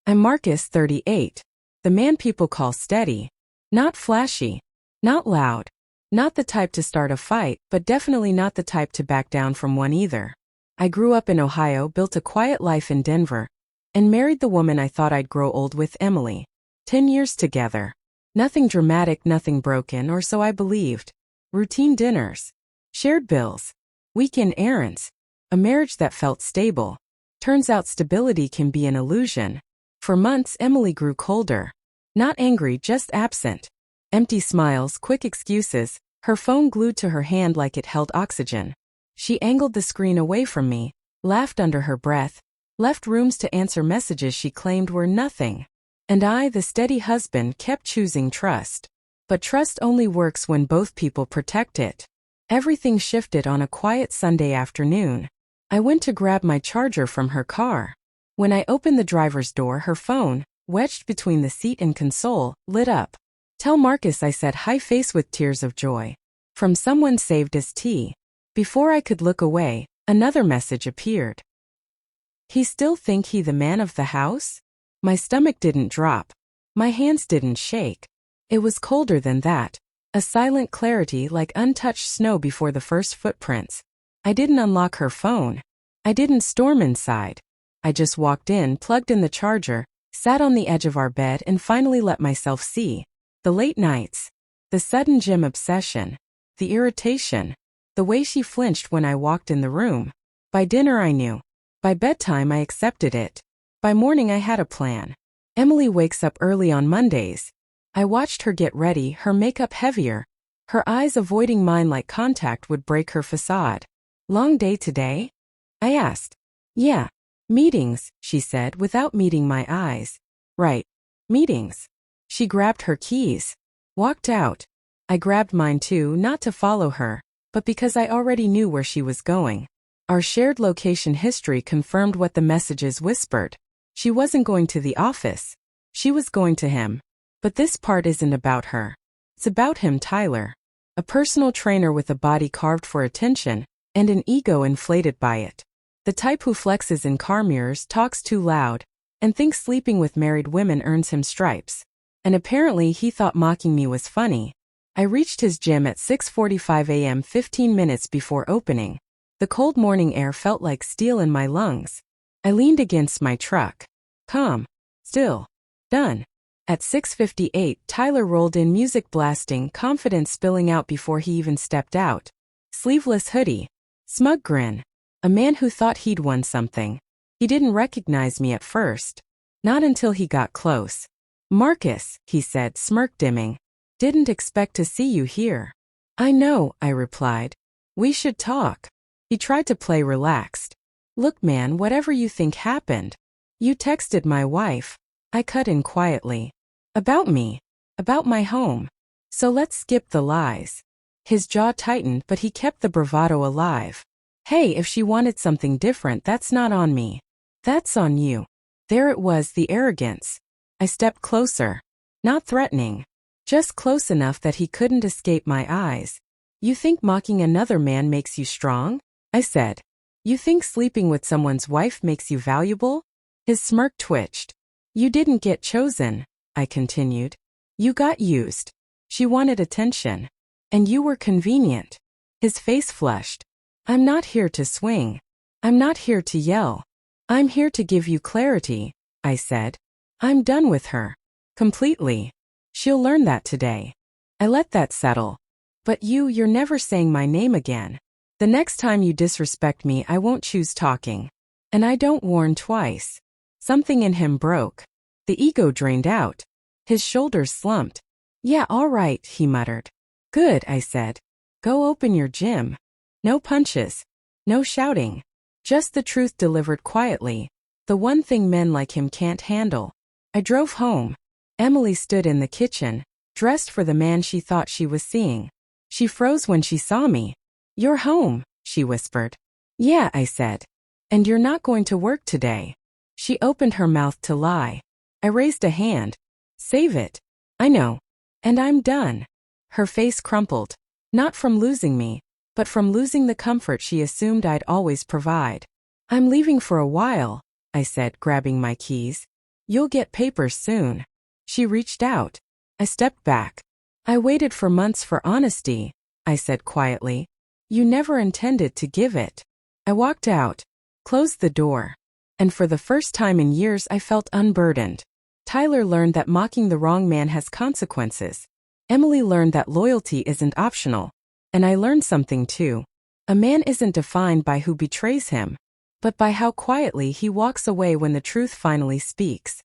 I'm Marcus, 38. The man people call steady. Not flashy. Not loud. Not the type to start a fight, but definitely not the type to back down from one either. I grew up in Ohio, built a quiet life in Denver, and married the woman I thought I'd grow old with, Emily. 10 years together. Nothing dramatic, nothing broken, or so I believed. Routine dinners. Shared bills. Weekend errands. A marriage that felt stable. Turns out stability can be an illusion. For months, Emily grew colder. Not angry, just absent. Empty smiles, quick excuses, her phone glued to her hand like it held oxygen. She angled the screen away from me, laughed under her breath, left rooms to answer messages she claimed were nothing. And I, the steady husband, kept choosing trust. But trust only works when both people protect it. Everything shifted on a quiet Sunday afternoon. I went to grab my charger from her car. When I opened the driver's door, her phone, wedged between the seat and console, lit up. "Tell Marcus," I said, high face with tears of joy. From someone saved as T. Before I could look away, another message appeared. "He still think he the man of the house?" My stomach didn't drop. My hands didn't shake. It was colder than that. A silent clarity like untouched snow before the first footprints. I didn't unlock her phone. I didn't storm inside. I just walked in, plugged in the charger, sat on the edge of our bed, and finally let myself see. The late nights. The sudden gym obsession. The irritation. The way she flinched when I walked in the room. By dinner I knew. By bedtime I accepted it. By morning I had a plan. Emily wakes up early on Mondays. I watched her get ready, her makeup heavier. Her eyes avoiding mine like contact would break her facade. "Long day today?" I asked. "Yeah. Meetings," she said without meeting my eyes. "Right. Meetings." She grabbed her keys. Walked out. I grabbed mine too, not to follow her, but because I already knew where she was going. Our shared location history confirmed what the messages whispered. She wasn't going to the office. She was going to him. But this part isn't about her. It's about him, Tyler. A personal trainer with a body carved for attention, and an ego inflated by it. The type who flexes in car mirrors, talks too loud, and thinks sleeping with married women earns him stripes. And apparently he thought mocking me was funny. I reached his gym at 6:45 a.m., 15 minutes before opening. The cold morning air felt like steel in my lungs. I leaned against my truck. Calm. Still. Done. At 6:58, Tyler rolled in, music blasting, confidence spilling out before he even stepped out. Sleeveless hoodie. Smug grin. A man who thought he'd won something. He didn't recognize me at first. Not until he got close. "Marcus," he said, smirk dimming. "Didn't expect to see you here." "I know," I replied. "We should talk." He tried to play relaxed. "Look man, whatever you think happened. You texted my wife." I cut in quietly. "About me. About my home. So let's skip the lies." His jaw tightened, but he kept the bravado alive. "Hey, if she wanted something different, that's not on me. That's on you." There it was, the arrogance. I stepped closer. Not threatening. Just close enough that he couldn't escape my eyes. "You think mocking another man makes you strong?" I said. "You think sleeping with someone's wife makes you valuable?" His smirk twitched. "You didn't get chosen," I continued. "You got used. She wanted attention. And you were convenient." His face flushed. "I'm not here to swing. I'm not here to yell. I'm here to give you clarity," I said. "I'm done with her. Completely. She'll learn that today." I let that settle. "But you're never saying my name again. The next time you disrespect me, I won't choose talking. And I don't warn twice." Something in him broke. The ego drained out. His shoulders slumped. "Yeah, all right," he muttered. "Good," I said. "Go open your gym. No punches. No shouting. Just the truth delivered quietly. The one thing men like him can't handle." I drove home. Emily stood in the kitchen, dressed for the man she thought she was seeing. She froze when she saw me. "You're home," she whispered. "Yeah," I said. "And you're not going to work today." She opened her mouth to lie. I raised a hand. "Save it." "I know. And I'm done." Her face crumpled. Not from losing me, but from losing the comfort she assumed I'd always provide. "I'm leaving for a while," I said, grabbing my keys. You'll get papers soon. She reached out. I stepped back. I waited for months for honesty, I said quietly. You never intended to give it. I walked out, closed the door, and for the first time in years I felt unburdened. Tyler learned that mocking the wrong man has consequences. Emily learned that loyalty isn't optional. And I learned something too. A man isn't defined by who betrays him, but by how quietly he walks away when the truth finally speaks.